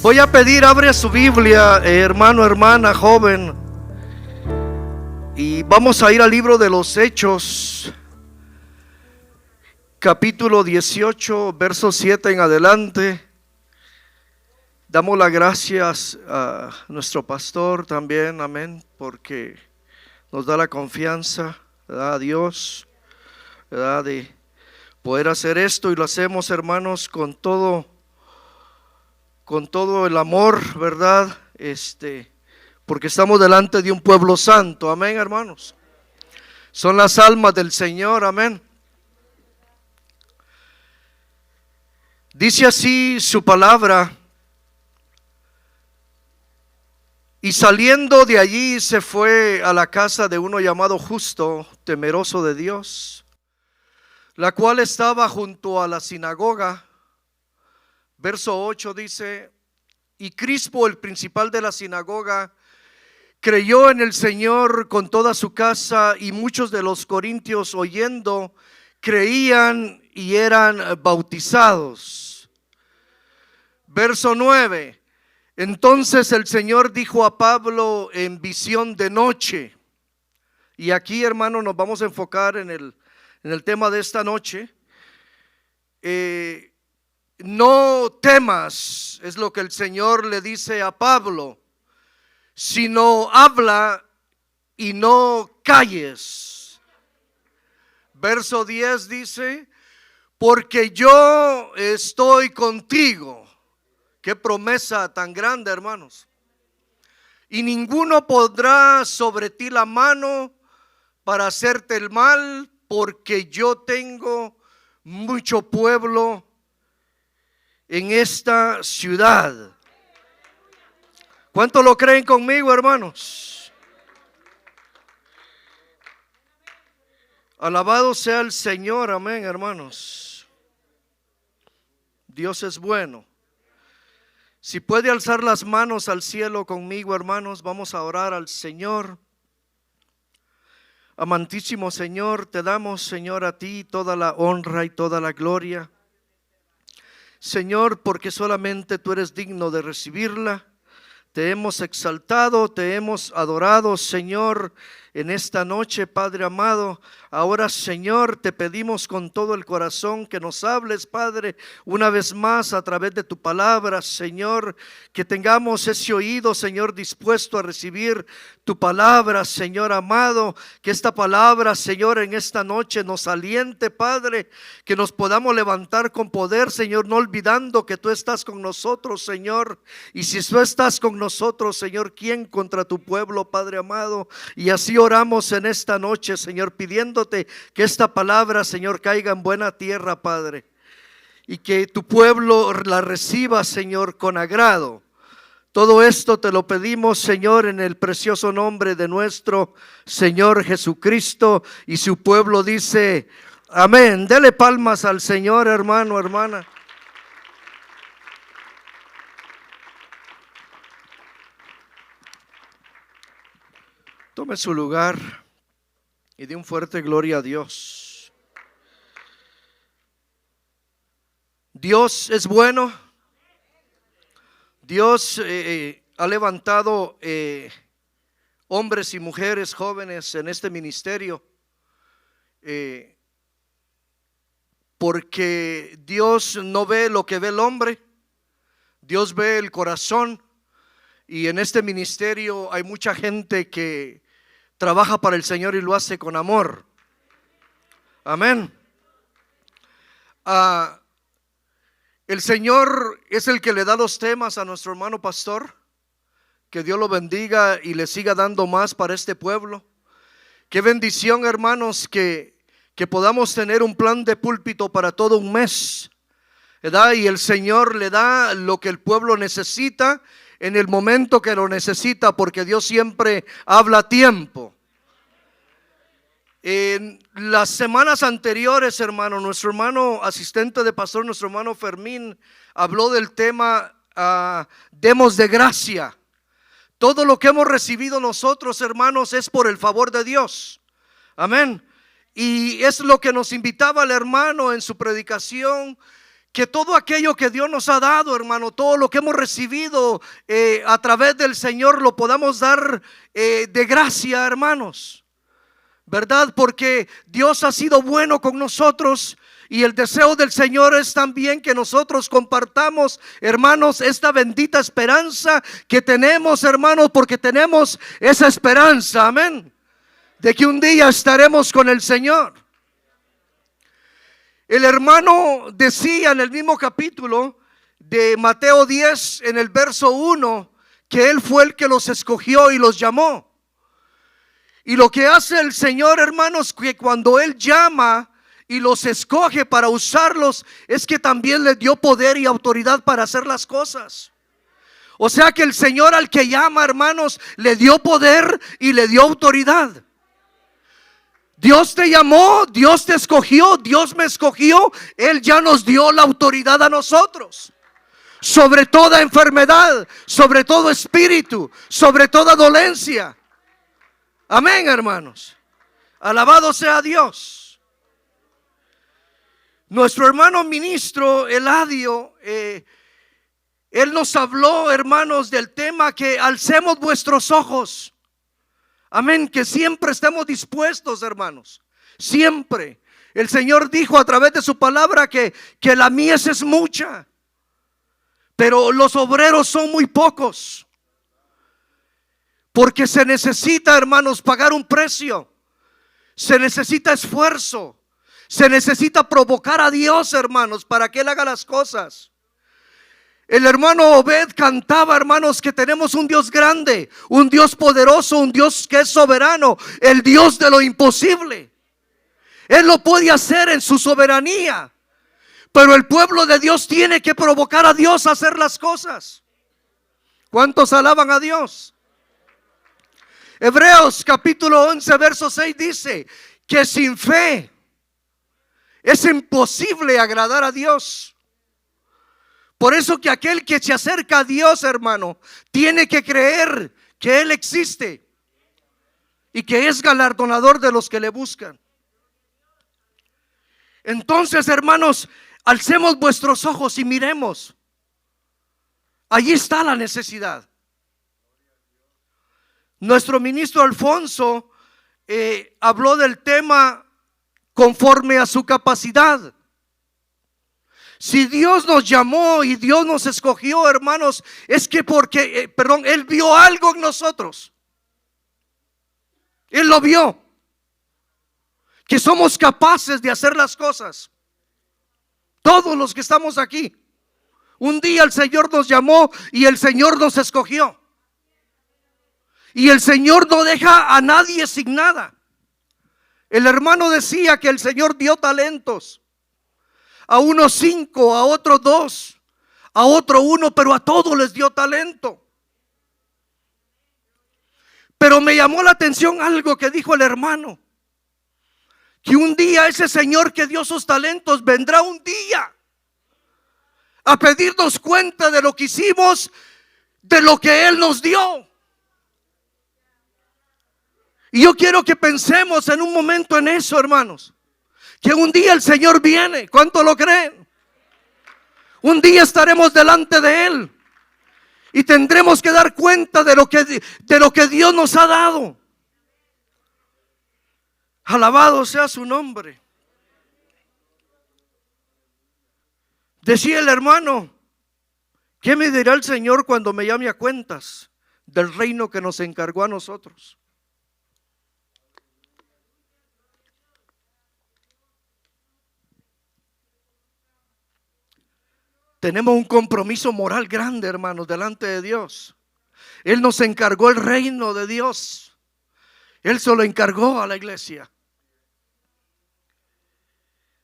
Voy a pedir, abre su Biblia, hermano, hermana, joven, y vamos a ir al libro de los Hechos, capítulo 18, verso 7 en adelante. Damos las gracias a nuestro pastor también, amén, porque nos da la confianza, ¿verdad? A Dios, ¿verdad? De poder hacer esto, y lo hacemos, hermanos, con todo el amor, ¿verdad? Porque estamos delante de un pueblo santo, amén, hermanos. Son las almas del Señor, amén. Dice así su palabra: y saliendo de allí se fue a la casa de uno llamado Justo, temeroso de Dios, la cual estaba junto a la sinagoga. Verso 8 dice: y Crispo, el principal de la sinagoga, creyó en el Señor con toda su casa, y muchos de los corintios, oyendo, creían y eran bautizados. Verso 9: entonces el Señor dijo a Pablo en visión de noche. Y aquí, hermano, nos vamos a enfocar en el tema de esta noche. No temas, es lo que el Señor le dice a Pablo, sino habla y no calles. Verso 10 dice: porque yo estoy contigo. Qué promesa tan grande, hermanos. Y ninguno pondrá sobre ti la mano para hacerte el mal, porque yo tengo mucho pueblo en esta ciudad. ¿Cuánto lo creen conmigo, hermanos? Alabado sea el Señor, amén, hermanos. Dios es bueno. Si puede alzar las manos al cielo conmigo, hermanos, vamos a orar al Señor. Amantísimo Señor, te damos, Señor, a ti toda la honra y toda la gloria, Señor, porque solamente tú eres digno de recibirla. Te hemos exaltado, te hemos adorado, Señor, en esta noche, Padre amado. Ahora, Señor, te pedimos con todo el corazón que nos hables, Padre, una vez más a través de tu palabra, Señor, que tengamos ese oído, Señor, dispuesto a recibir tu palabra, Señor amado. Que esta palabra, Señor, en esta noche nos aliente, Padre, que nos podamos levantar con poder, Señor, no olvidando que tú estás con nosotros, Señor. Y si tú estás con nosotros, Señor, ¿quién contra tu pueblo, Padre amado? Y así oramos en esta noche, Señor, pidiéndote que esta palabra, Señor, caiga en buena tierra, Padre, y que tu pueblo la reciba, Señor, con agrado. Todo esto te lo pedimos, Señor, en el precioso nombre de nuestro Señor Jesucristo. Y su pueblo dice amén. Dele palmas al Señor, hermano, hermana. Tome su lugar y dé un fuerte gloria a Dios. Dios es bueno. Dios ha levantado hombres y mujeres jóvenes en este ministerio, porque Dios no ve lo que ve el hombre, Dios ve el corazón. Y en este ministerio hay mucha gente que trabaja para el Señor y lo hace con amor. Amén. El Señor es el que le da los temas a nuestro hermano pastor. Que Dios lo bendiga y le siga dando más para este pueblo. Qué bendición, hermanos, que podamos tener un plan de púlpito para todo un mes, ¿verdad? Y el Señor le da lo que el pueblo necesita en el momento que lo necesita, porque Dios siempre habla a tiempo. En las semanas anteriores, hermano, nuestro hermano asistente de pastor, nuestro hermano Fermín, habló del tema demos de gracia. Todo lo que hemos recibido nosotros, hermanos, es por el favor de Dios. Amén. Y es lo que nos invitaba el hermano en su predicación, que todo aquello que Dios nos ha dado, hermano, todo lo que hemos recibido a través del Señor, lo podamos dar de gracia, hermanos, ¿verdad? Porque Dios ha sido bueno con nosotros. Y el deseo del Señor es también que nosotros compartamos, hermanos, esta bendita esperanza que tenemos, hermanos, porque tenemos esa esperanza, amén, de que un día estaremos con el Señor. El hermano decía en el mismo capítulo de Mateo 10, en el verso 1, que Él fue el que los escogió y los llamó. Y lo que hace el Señor, hermanos, que cuando Él llama y los escoge para usarlos, es que también les dio poder y autoridad para hacer las cosas. O sea que el Señor al que llama, hermanos, le dio poder y le dio autoridad. Dios te llamó, Dios te escogió, Dios me escogió. Él ya nos dio la autoridad a nosotros sobre toda enfermedad, sobre todo espíritu, sobre toda dolencia. Amén, hermanos. Alabado sea Dios. Nuestro hermano ministro Eladio, él nos habló, hermanos, del tema que alcemos vuestros ojos. Amén, que siempre estemos dispuestos, hermanos. Siempre. El Señor dijo a través de su palabra que la mies es mucha, pero los obreros son muy pocos. Porque se necesita, hermanos, pagar un precio. Se necesita esfuerzo. Se necesita provocar a Dios, hermanos, para que Él haga las cosas. El hermano Obed cantaba, hermanos, que tenemos un Dios grande, un Dios poderoso, un Dios que es soberano, el Dios de lo imposible. Él lo puede hacer en su soberanía, pero el pueblo de Dios tiene que provocar a Dios a hacer las cosas. ¿Cuántos alaban a Dios? Hebreos capítulo 11 verso 6 dice que sin fe es imposible agradar a Dios. Por eso que aquel que se acerca a Dios, hermano, tiene que creer que Él existe y que es galardonador de los que le buscan. Entonces, hermanos, alcemos vuestros ojos y miremos. Allí está la necesidad. Nuestro ministro Alfonso habló del tema conforme a su capacidad. Si Dios nos llamó y Dios nos escogió, hermanos, es que porque, Él vio algo en nosotros. Él lo vio, que somos capaces de hacer las cosas. Todos los que estamos aquí, un día el Señor nos llamó y el Señor nos escogió. Y el Señor no deja a nadie sin nada. El hermano decía que el Señor dio talentos. A unos 5, a otros 2, a otro 1, pero a todos les dio talento. Pero me llamó la atención algo que dijo el hermano, que un día ese Señor que dio sus talentos vendrá un día a pedirnos cuenta de lo que hicimos, de lo que Él nos dio. Y yo quiero que pensemos en un momento en eso, hermanos, que un día el Señor viene. ¿Cuánto lo creen? Un día estaremos delante de Él y tendremos que dar cuenta de lo que Dios nos ha dado. Alabado sea su nombre. Decía el hermano: ¿qué me dirá el Señor cuando me llame a cuentas del reino que nos encargó a nosotros? Tenemos un compromiso moral grande, hermanos, delante de Dios. Él nos encargó el reino de Dios. Él se lo encargó a la iglesia.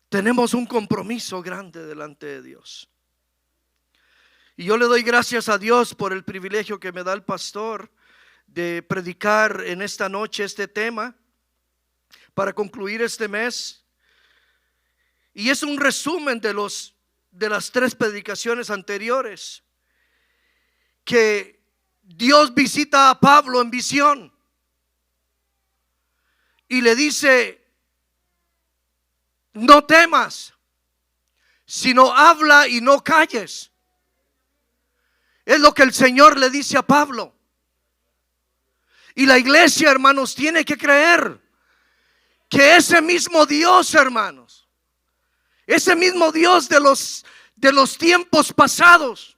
Tenemos un compromiso grande delante de Dios. Y yo le doy gracias a Dios por el privilegio que me da el pastor de predicar en esta noche este tema para concluir este mes. Y es un resumen de las 3 predicaciones anteriores, que Dios visita a Pablo en visión y le dice: no temas, sino habla y no calles. Es lo que el Señor le dice a Pablo. Y la iglesia, hermanos, tiene que creer que ese mismo Dios, hermanos, ese mismo Dios de los tiempos pasados,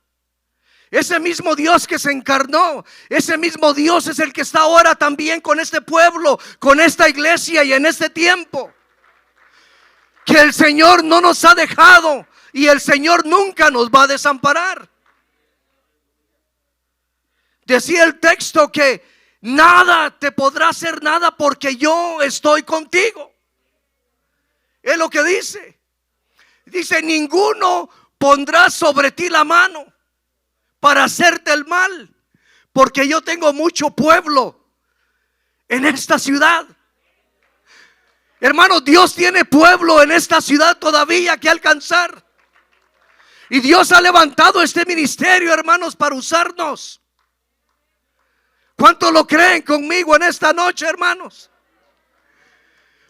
ese mismo Dios que se encarnó, ese mismo Dios es el que está ahora también con este pueblo, con esta iglesia y en este tiempo. Que el Señor no nos ha dejado y el Señor nunca nos va a desamparar. Decía el texto que nada te podrá hacer nada porque yo estoy contigo. Es lo que dice. Dice, ninguno pondrá sobre ti la mano para hacerte el mal, porque yo tengo mucho pueblo en esta ciudad. Hermanos, Dios tiene pueblo en esta ciudad todavía que alcanzar. Y Dios ha levantado este ministerio, hermanos, para usarnos. ¿Cuántos lo creen conmigo en esta noche, hermanos?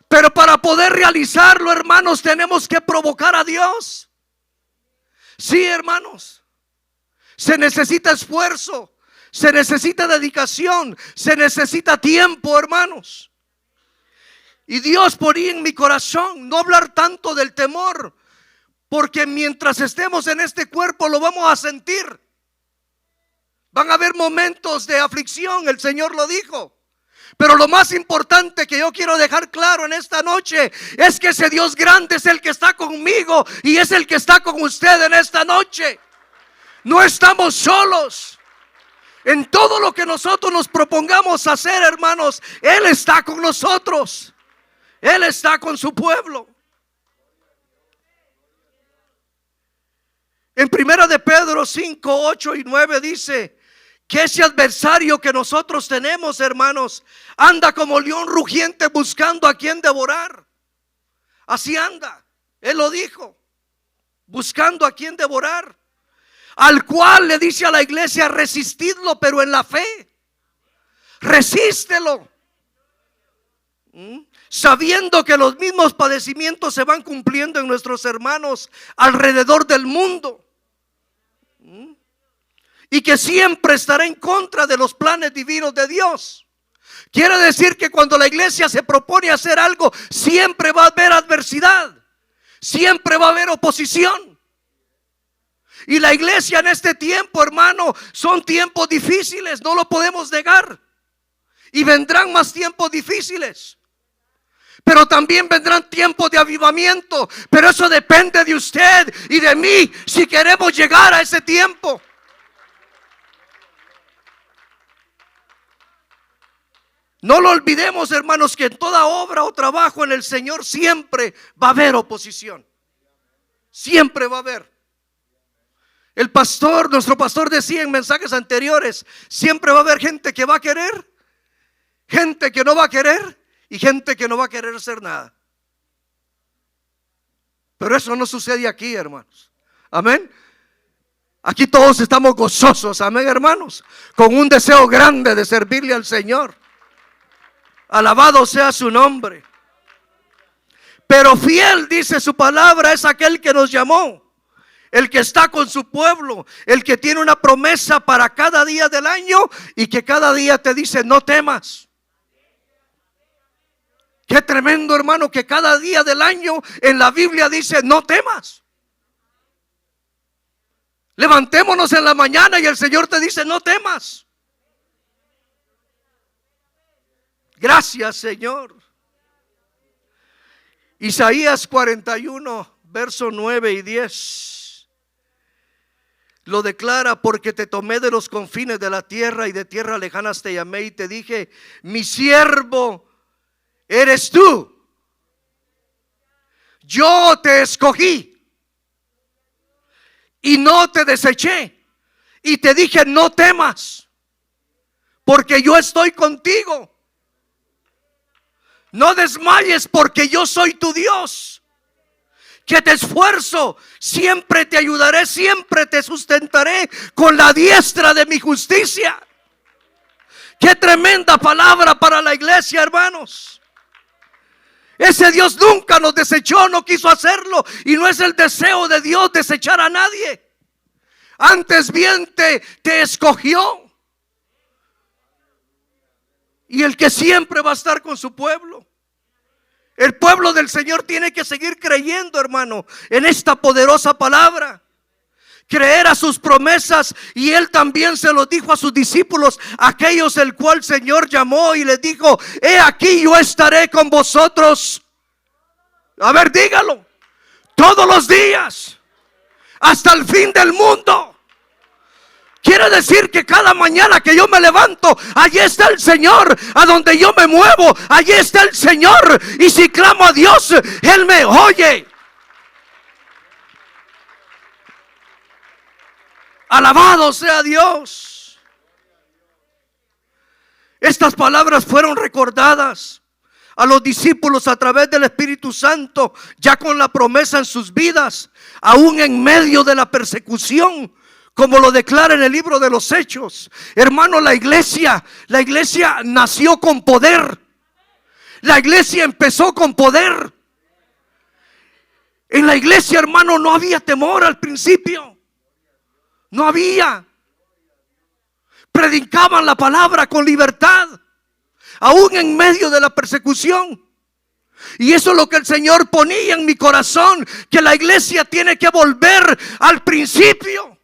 Pero para poder realizarlo, hermanos, tenemos que provocar a Dios. Sí, hermanos. Se necesita esfuerzo, se necesita dedicación, se necesita tiempo, hermanos. Y Dios ponía en mi corazón no hablar tanto del temor, porque mientras estemos en este cuerpo lo vamos a sentir. Van a haber momentos de aflicción, el Señor lo dijo. Pero lo más importante que yo quiero dejar claro en esta noche es que ese Dios grande es el que está conmigo y es el que está con usted en esta noche. No estamos solos. En todo lo que nosotros nos propongamos hacer, hermanos, Él está con nosotros. Él está con su pueblo. En 1 de Pedro 5, 8 y 9 dice que ese adversario que nosotros tenemos, hermanos, anda como león rugiente buscando a quien devorar. Así anda, Él lo dijo, buscando a quien devorar. Al cual le dice a la iglesia, resistidlo, pero en la fe. Resístelo. Sabiendo que los mismos padecimientos se van cumpliendo en nuestros hermanos alrededor del mundo. Y que siempre estará en contra de los planes divinos de Dios. Quiere decir que cuando la iglesia se propone hacer algo, siempre va a haber adversidad. Siempre va a haber oposición. Y la iglesia en este tiempo, hermano, son tiempos difíciles, no lo podemos negar. Y vendrán más tiempos difíciles. Pero también vendrán tiempos de avivamiento. Pero eso depende de usted y de mí si queremos llegar a ese tiempo. No lo olvidemos, hermanos, que en toda obra o trabajo en el Señor siempre va a haber oposición. Siempre va a haber. El pastor, nuestro pastor decía en mensajes anteriores, siempre va a haber gente que va a querer, gente que no va a querer y gente que no va a querer hacer nada. Pero eso no sucede aquí, hermanos. Amén. Aquí todos estamos gozosos, amén, hermanos, con un deseo grande de servirle al Señor. Alabado sea su nombre. Pero fiel, dice su palabra, es aquel que nos llamó. El que está con su pueblo, el que tiene una promesa para cada día del año y que cada día te dice no temas. Qué tremendo, hermano, que cada día del año en la Biblia dice no temas. Levantémonos en la mañana y el Señor te dice no temas. Gracias, Señor. Isaías 41, verso 9 y 10. Lo declara: porque te tomé de los confines de la tierra y de tierras lejanas te llamé y te dije, mi siervo eres tú. Yo te escogí y no te deseché y te dije no temas, porque yo estoy contigo. No desmayes, porque yo soy tu Dios, que te esfuerzo, siempre te ayudaré, siempre te sustentaré con la diestra de mi justicia. Qué tremenda palabra para la iglesia, hermanos. Ese Dios nunca nos desechó, no quiso hacerlo. Y no es el deseo de Dios desechar a nadie. Antes bien te escogió. Y el que siempre va a estar con su pueblo. El pueblo del Señor tiene que seguir creyendo, hermano, en esta poderosa palabra. Creer a sus promesas. Y Él también se lo dijo a sus discípulos, aquellos el cual el Señor llamó y les dijo: he aquí, yo estaré con vosotros. A ver, dígalo. Todos los días, hasta el fin del mundo. Quiere decir que cada mañana que yo me levanto, allí está el Señor. A donde yo me muevo, allí está el Señor. Y si clamo a Dios, Él me oye. Alabado sea Dios. Estas palabras fueron recordadas a los discípulos a través del Espíritu Santo, ya con la promesa en sus vidas, aún en medio de la persecución, como lo declara en el libro de los Hechos. Hermano, la iglesia nació con poder. La iglesia empezó con poder. En la iglesia, hermano, no había temor al principio. No había. Predicaban la palabra con libertad, aún en medio de la persecución. Y eso es lo que el Señor ponía en mi corazón, que la iglesia tiene que volver al principio.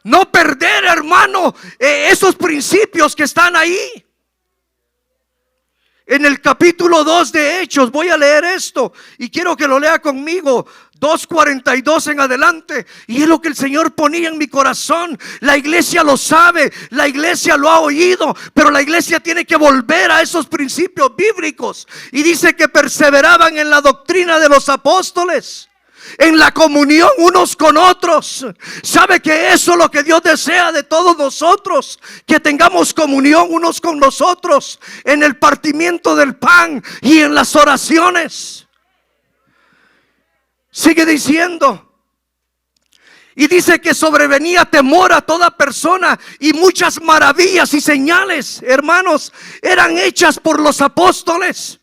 No perder, hermano, esos principios que están ahí. En el capítulo 2 de Hechos, voy a leer esto y quiero que lo lea conmigo, 2:42 en adelante. Y es lo que el Señor ponía en mi corazón. La iglesia lo sabe, la iglesia lo ha oído, pero la iglesia tiene que volver a esos principios bíblicos. Y dice que perseveraban en la doctrina de los apóstoles, en la comunión unos con otros. ¿Sabe que eso es lo que Dios desea de todos nosotros? Que tengamos comunión unos con los otros, en el partimiento del pan y en las oraciones. Sigue diciendo. Y dice que sobrevenía temor a toda persona, y muchas maravillas y señales, hermanos, eran hechas por los apóstoles.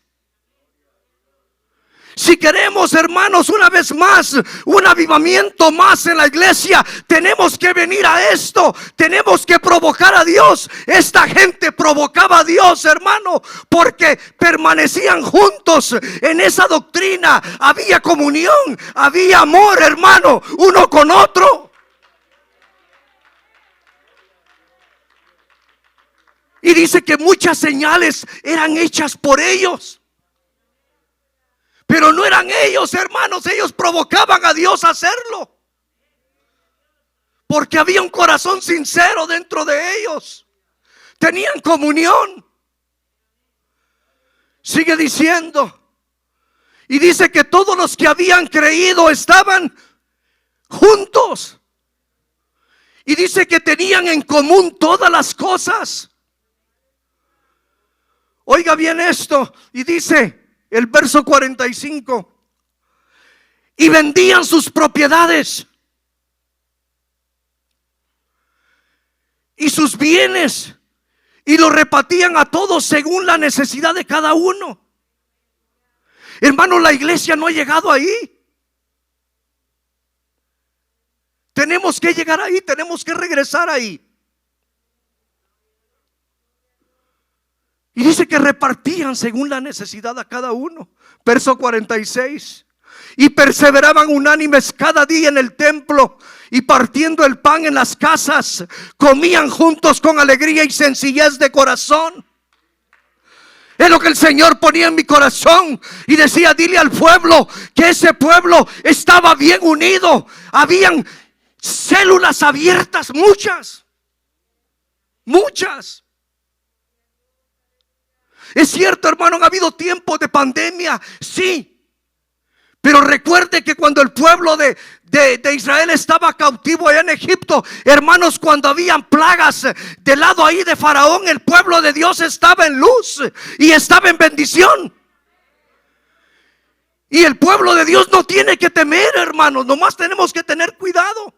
Si queremos, hermanos, una vez más, un avivamiento más en la iglesia, tenemos que venir a esto. Tenemos que provocar a Dios. Esta gente provocaba a Dios, hermano, porque permanecían juntos en esa doctrina. Había comunión, había amor, hermano, uno con otro. Y dice que muchas señales eran hechas por ellos. Pero no eran ellos, hermanos, ellos provocaban a Dios a hacerlo. Porque había un corazón sincero dentro de ellos. Tenían comunión. Sigue diciendo. Y dice que todos los que habían creído estaban juntos. Y dice que tenían en común todas las cosas. Oiga bien esto. Y dice el verso 45: y vendían sus propiedades y sus bienes y los repartían a todos según la necesidad de cada uno. Hermano, la iglesia no ha llegado ahí. Tenemos que llegar ahí, tenemos que regresar ahí. Y dice que repartían según la necesidad a cada uno. Verso 46. Y perseveraban unánimes cada día en el templo, y partiendo el pan en las casas, comían juntos con alegría y sencillez de corazón. Es lo que el Señor ponía en mi corazón. Y decía: dile al pueblo que ese pueblo estaba bien unido. Habían células abiertas, muchas. Es cierto, hermano, han habido tiempos de pandemia, sí. Pero recuerde que cuando el pueblo de Israel estaba cautivo allá en Egipto, hermanos, cuando habían plagas del lado ahí de Faraón, el pueblo de Dios estaba en luz y estaba en bendición. Y el pueblo de Dios no tiene que temer, hermanos, nomás tenemos que tener cuidado.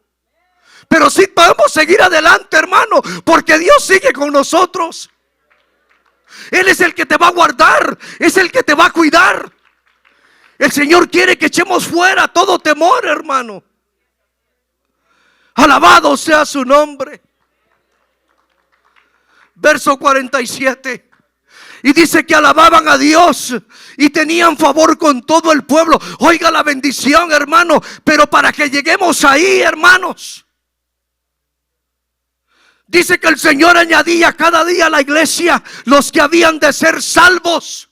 Pero sí podemos seguir adelante, hermano, porque Dios sigue con nosotros. Él es el que te va a guardar, es el que te va a cuidar. El Señor quiere que echemos fuera todo temor, hermano. Alabado sea su nombre. Verso 47. Y dice que alababan a Dios y tenían favor con todo el pueblo. Oiga la bendición, hermano. Pero para que lleguemos ahí, hermanos, dice que el Señor añadía cada día a la iglesia los que habían de ser salvos.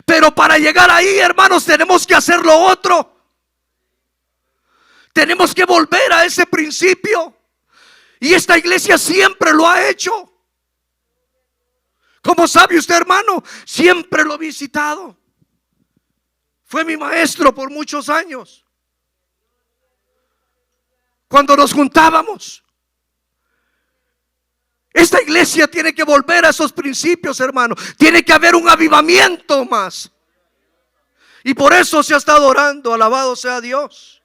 Pero para llegar ahí, hermanos, tenemos que hacer lo otro. Tenemos que volver a ese principio. Y esta iglesia siempre lo ha hecho. ¿Cómo sabe usted, hermano? Siempre lo he visitado. Fue mi maestro por muchos años. Cuando nos juntábamos. Esta iglesia tiene que volver a esos principios, hermano. Tiene que haber un avivamiento más. Y por eso se ha estado orando. Alabado sea Dios.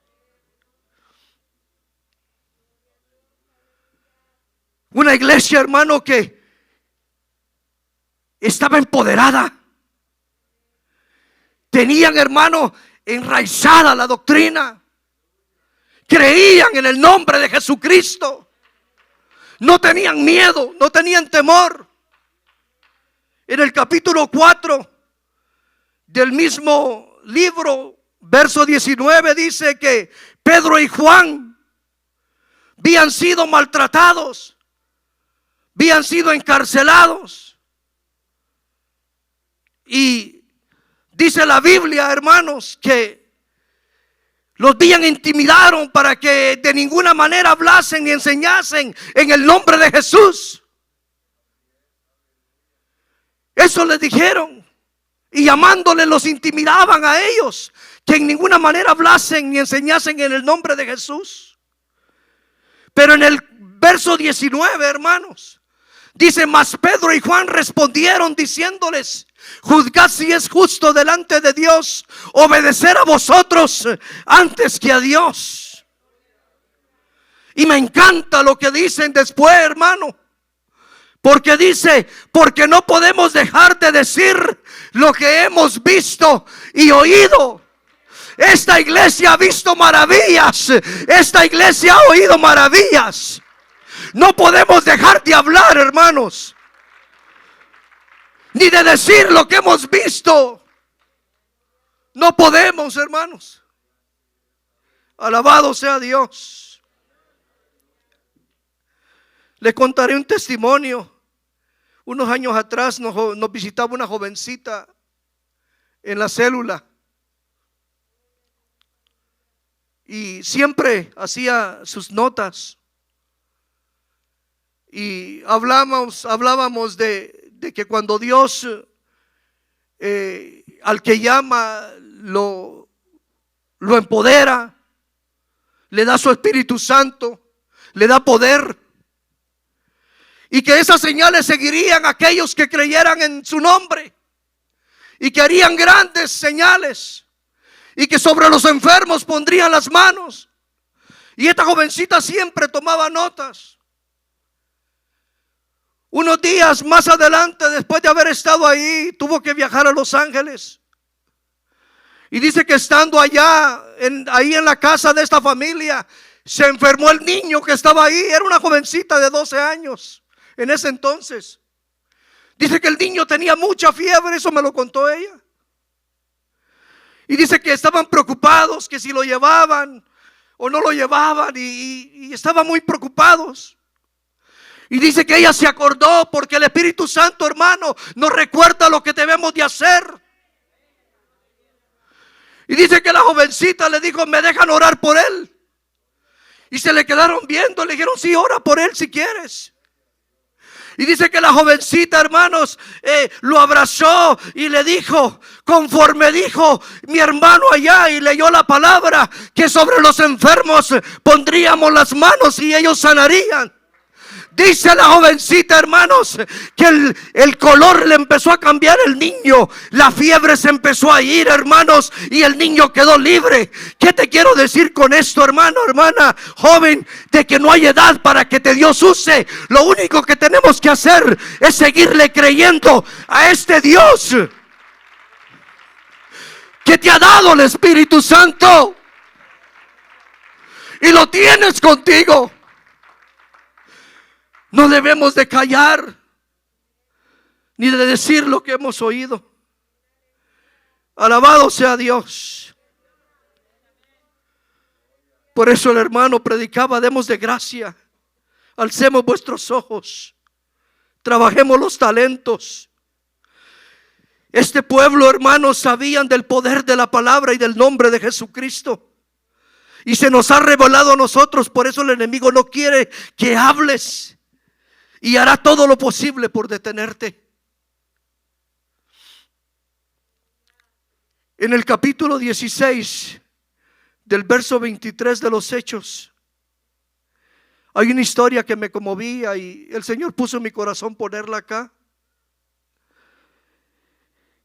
Una iglesia, hermano, que estaba empoderada. Tenían, hermano, enraizada la doctrina. Creían en el nombre de Jesucristo. No tenían miedo, no tenían temor. En el capítulo 4 del mismo libro, verso 19, dice que Pedro y Juan habían sido maltratados, habían sido encarcelados. Y dice la Biblia, hermanos, que los habían intimidaron para que de ninguna manera hablasen ni enseñasen en el nombre de Jesús. Eso les dijeron. Y llamándole los intimidaban a ellos, que en ninguna manera hablasen ni enseñasen en el nombre de Jesús. Pero en el verso 19, hermanos, dice: mas Pedro y Juan respondieron diciéndoles: juzgad si es justo delante de Dios obedecer a vosotros antes que a Dios. Y me encanta lo que dicen después, hermano. Porque dice: porque no podemos dejar de decir lo que hemos visto y oído. Esta iglesia ha visto maravillas. Esta iglesia ha oído maravillas. No podemos dejar de hablar, hermanos, ni de decir lo que hemos visto. No podemos, hermanos. Alabado sea Dios. Le contaré un testimonio. Unos años atrás nos visitaba una jovencita en la célula. Y siempre hacía sus notas. Y hablábamos de que cuando Dios al que llama lo empodera, le da su Espíritu Santo, le da poder, y que esas señales seguirían a aquellos que creyeran en su nombre, y que harían grandes señales, y que sobre los enfermos pondrían las manos. Y esta jovencita siempre tomaba notas. Unos días más adelante, después de haber estado ahí, tuvo que viajar a Los Ángeles. Y dice que estando allá, ahí en la casa de esta familia, se enfermó el niño que estaba ahí. Era una jovencita de 12 años en ese entonces. Dice que el niño tenía mucha fiebre, eso me lo contó ella. Y dice que estaban preocupados, que si lo llevaban o no lo llevaban, y estaban muy preocupados. Y dice que ella se acordó porque el Espíritu Santo, hermano, nos recuerda lo que debemos de hacer. Y dice que la jovencita le dijo: ¿me dejan orar por él? Y se le quedaron viendo, le dijeron: sí, ora por él si quieres. Y dice que la jovencita, hermanos, lo abrazó y le dijo, conforme dijo mi hermano allá, y leyó la palabra, que sobre los enfermos pondríamos las manos y ellos sanarían. Dice la jovencita, hermanos, que el color le empezó a cambiar el niño. La fiebre se empezó a ir, hermanos, y el niño quedó libre. ¿Qué te quiero decir con esto, hermano, hermana, joven? De que no hay edad para que te Dios use. Lo único que tenemos que hacer es seguirle creyendo a este Dios que te ha dado el Espíritu Santo. Y lo tienes contigo. No debemos de callar ni de decir lo que hemos oído. Alabado sea Dios. Por eso el hermano predicaba: demos de gracia, alcemos vuestros ojos, trabajemos los talentos. Este pueblo, hermanos, sabían del poder de la palabra y del nombre de Jesucristo. Y se nos ha revelado a nosotros. Por eso el enemigo no quiere que hables, y hará todo lo posible por detenerte. En el capítulo 16 del verso 23 de los Hechos, hay una historia que me conmovía y el Señor puso en mi corazón ponerla acá.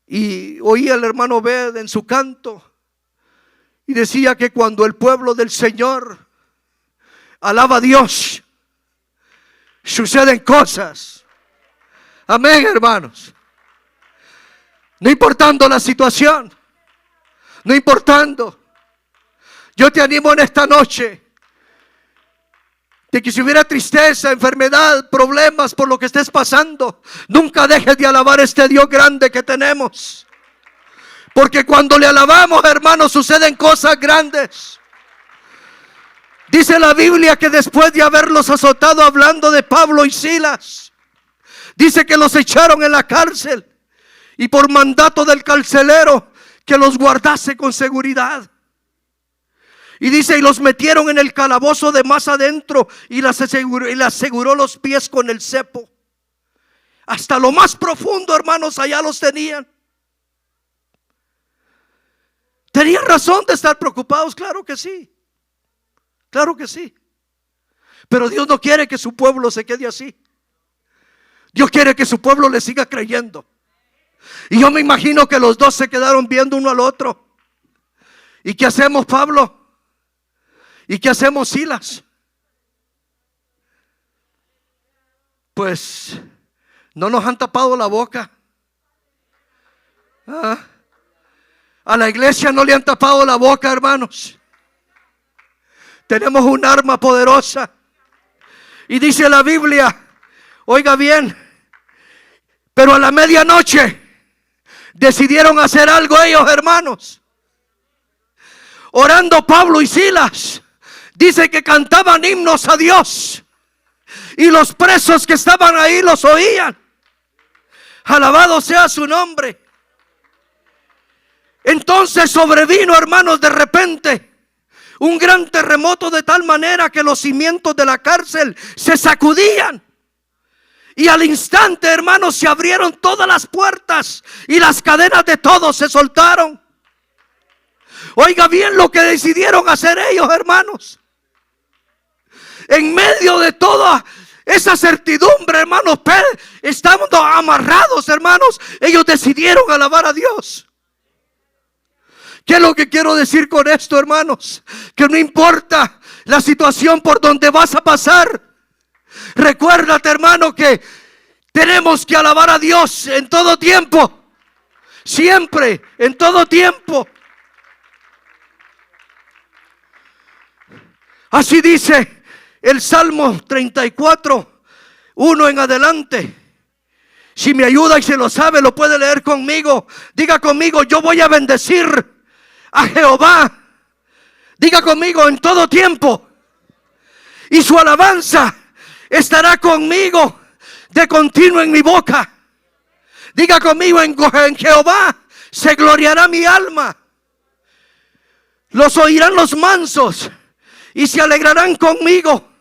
Y oí al hermano Bed en su canto, y decía que cuando el pueblo del Señor alaba a Dios, suceden cosas. Amén, hermanos. No importando la situación, no importando. Yo te animo en esta noche de que si hubiera tristeza, enfermedad, problemas por lo que estés pasando, nunca dejes de alabar a este Dios grande que tenemos. Porque cuando le alabamos, hermanos, suceden cosas grandes. Dice la Biblia que después de haberlos azotado, hablando de Pablo y Silas, dice que los echaron en la cárcel, y por mandato del carcelero que los guardase con seguridad. Y dice, y los metieron en el calabozo de más adentro, y les aseguró los pies con el cepo. Hasta lo más profundo, hermanos, allá los tenían. ¿Tenían razón de estar preocupados? Claro que sí. Claro que sí. Pero Dios no quiere que su pueblo se quede así. Dios quiere que su pueblo le siga creyendo. Y yo me imagino que los dos se quedaron viendo uno al otro. ¿Y qué hacemos, Pablo? ¿Y qué hacemos, Silas? Pues no nos han tapado la boca. A la iglesia no le han tapado la boca, hermanos. Tenemos un arma poderosa. Y dice la Biblia, oiga bien, pero a la medianoche decidieron hacer algo ellos, hermanos. Orando Pablo y Silas, dice que cantaban himnos a Dios, y los presos que estaban ahí los oían. Alabado sea su nombre. Entonces sobrevino, hermanos, de repente un gran terremoto, de tal manera que los cimientos de la cárcel se sacudían. Y al instante, hermanos, se abrieron todas las puertas y las cadenas de todos se soltaron. Oiga bien lo que decidieron hacer ellos, hermanos. En medio de toda esa certidumbre, hermanos, estando amarrados, hermanos, ellos decidieron alabar a Dios. ¿Qué es lo que quiero decir con esto, hermanos? Que no importa la situación por donde vas a pasar. Recuérdate, hermano, que tenemos que alabar a Dios en todo tiempo. Siempre, en todo tiempo. Así dice el Salmo 34, 1 en adelante. Si me ayuda y se lo sabe, lo puede leer conmigo. Diga conmigo, yo voy a bendecir a Jehová. Diga conmigo, en todo tiempo. Y su alabanza estará conmigo de continuo en mi boca. Diga conmigo, en Jehová se gloriará mi alma. Los oirán los mansos y se alegrarán conmigo.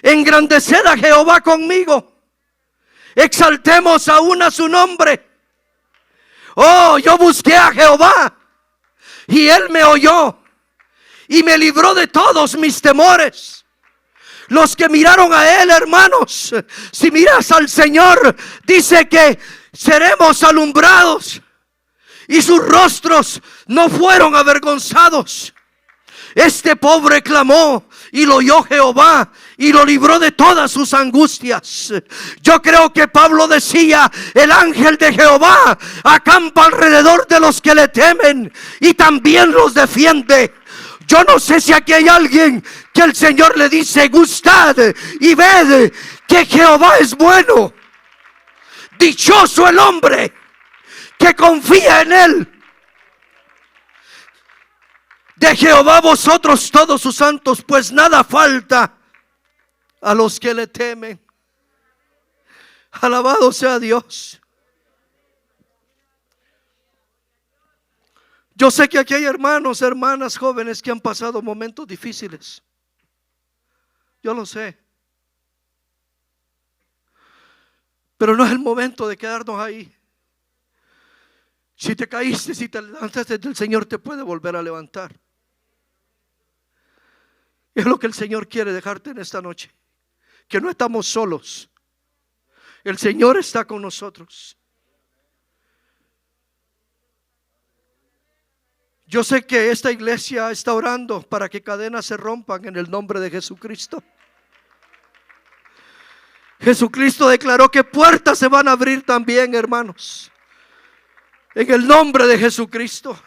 Engrandeced a Jehová conmigo. Exaltemos aún a su nombre. Oh, yo busqué a Jehová y Él me oyó y me libró de todos mis temores. Los que miraron a Él, hermanos, si miras al Señor, dice que seremos alumbrados y sus rostros no fueron avergonzados. Este pobre clamó y lo oyó Jehová y lo libró de todas sus angustias. Yo creo que Pablo decía: el ángel de Jehová acampa alrededor de los que le temen y también los defiende. Yo no sé si aquí hay alguien que el Señor le dice: gustad y ved que Jehová es bueno. Dichoso el hombre que confía en Él. De Jehová vosotros todos sus santos, pues nada falta a los que le temen. Alabado sea Dios. Yo sé que aquí hay hermanos, hermanas, jóvenes que han pasado momentos difíciles. Yo lo sé. Pero no es el momento de quedarnos ahí. Si te caíste, si te levantaste, el Señor te puede volver a levantar. Es lo que el Señor quiere dejarte en esta noche. Que no estamos solos. El Señor está con nosotros. Yo sé que esta iglesia está orando para que cadenas se rompan en el nombre de Jesucristo. Jesucristo declaró que puertas se van a abrir también, hermanos, en el nombre de Jesucristo.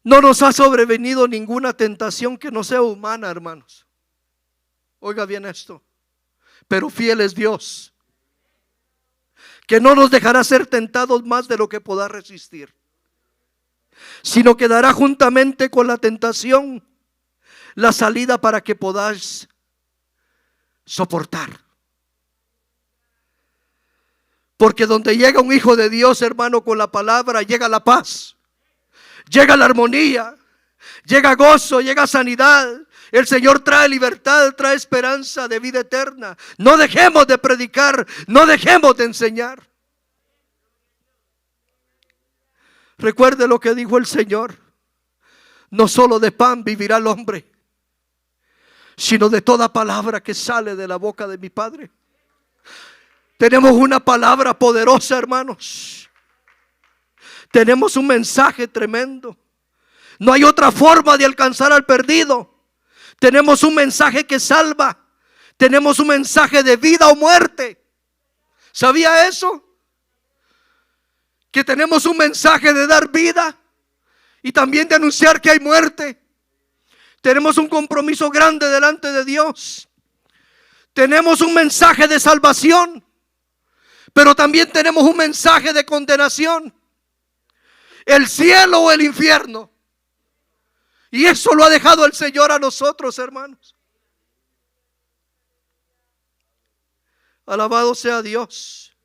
No nos ha sobrevenido ninguna tentación que no sea humana, hermanos. Oiga bien esto. Pero fiel es Dios, que no nos dejará ser tentados más de lo que podamos resistir, sino que dará juntamente con la tentación la salida para que podáis soportar. Porque donde llega un hijo de Dios, hermano, con la palabra, llega la paz, llega la armonía, llega gozo, llega sanidad. El Señor trae libertad, trae esperanza de vida eterna. No dejemos de predicar, no dejemos de enseñar. Recuerde lo que dijo el Señor: no solo de pan vivirá el hombre, sino de toda palabra que sale de la boca de mi Padre. Tenemos una palabra poderosa, hermanos. Tenemos un mensaje tremendo. No hay otra forma de alcanzar al perdido. Tenemos un mensaje que salva. Tenemos un mensaje de vida o muerte. ¿Sabía eso? Que tenemos un mensaje de dar vida y también de anunciar que hay muerte. Tenemos un compromiso grande delante de Dios. Tenemos un mensaje de salvación, pero también tenemos un mensaje de condenación. El cielo o el infierno. Y eso lo ha dejado el Señor a nosotros, hermanos. Alabado sea Dios.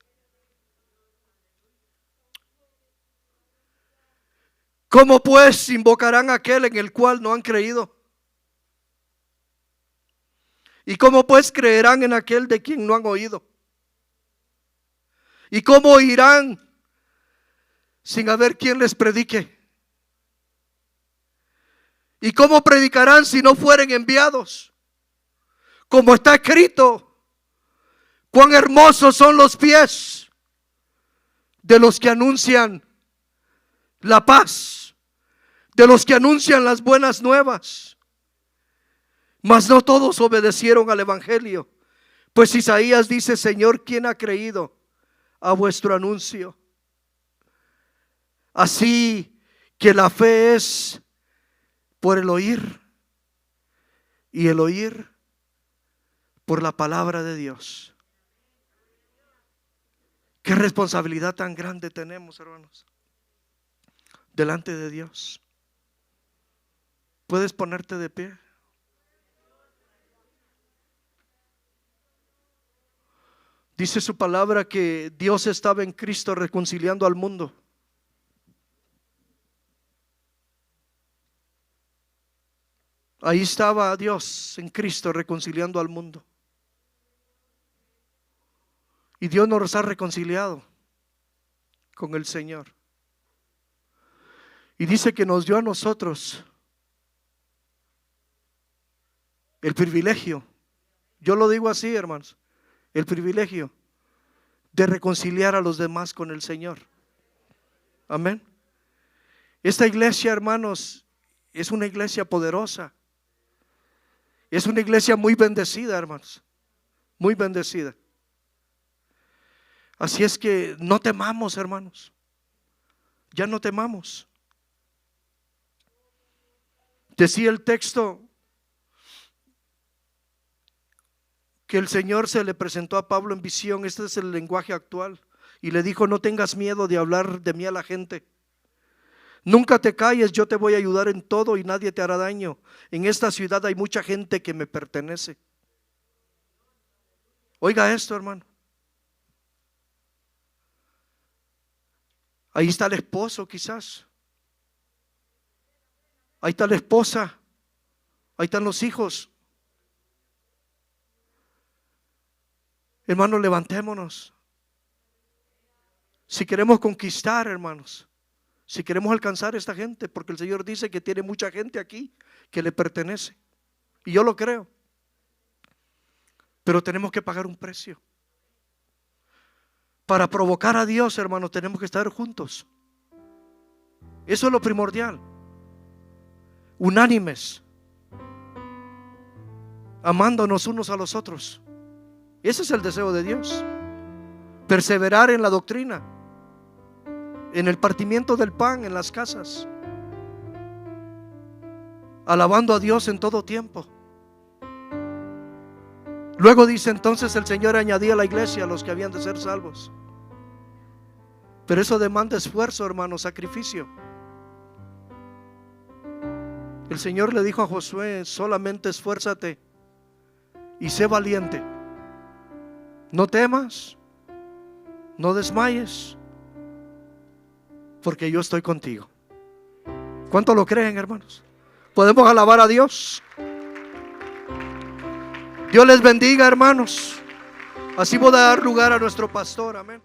¿Cómo pues invocarán a aquel en el cual no han creído? ¿Y cómo pues creerán en aquel de quien no han oído? ¿Y cómo irán sin haber quien les predique? ¿Y cómo predicarán si no fueren enviados? Como está escrito: cuán hermosos son los pies de los que anuncian la paz, de los que anuncian las buenas nuevas. Mas no todos obedecieron al evangelio. Pues Isaías dice: Señor, ¿quién ha creído a vuestro anuncio? Así que la fe es por el oír, y el oír por la palabra de Dios. Qué responsabilidad tan grande tenemos, hermanos, delante de Dios. ¿Puedes ponerte de pie? Dice su palabra que Dios estaba en Cristo reconciliando al mundo. Ahí estaba Dios en Cristo reconciliando al mundo. Y Dios nos ha reconciliado con el Señor. Y dice que nos dio a nosotros el privilegio, yo lo digo así, hermanos, el privilegio de reconciliar a los demás con el Señor. Amén. Esta iglesia, hermanos, es una iglesia poderosa. Es una iglesia muy bendecida, hermanos, muy bendecida. Así es que no temamos, hermanos. Ya no temamos. Decía el texto que el Señor se le presentó a Pablo en visión. Este es el lenguaje actual. Y le dijo: no tengas miedo de hablar de mí a la gente. Nunca te calles, yo te voy a ayudar en todo y nadie te hará daño. En esta ciudad hay mucha gente que me pertenece. Oiga esto, hermano. Ahí está el esposo, quizás. Ahí está la esposa. Ahí están los hijos. Hermanos, levantémonos. Si queremos conquistar, hermanos, si queremos alcanzar a esta gente, porque el Señor dice que tiene mucha gente aquí que le pertenece, y yo lo creo, pero tenemos que pagar un precio. Para provocar a Dios, hermanos, tenemos que estar juntos. Eso es lo primordial. Unánimes, amándonos unos a los otros. Ese es el deseo de Dios. Perseverar en la doctrina, en el partimiento del pan en las casas, alabando a Dios en todo tiempo. Luego dice: entonces el Señor añadía a la iglesia a los que habían de ser salvos. Pero eso demanda esfuerzo, hermano, sacrificio. El Señor le dijo a Josué: solamente esfuérzate y sé valiente. No temas, no desmayes, porque yo estoy contigo. ¿Cuánto lo creen, hermanos? ¿Podemos alabar a Dios? Dios les bendiga, hermanos. Así voy a dar lugar a nuestro pastor. Amén.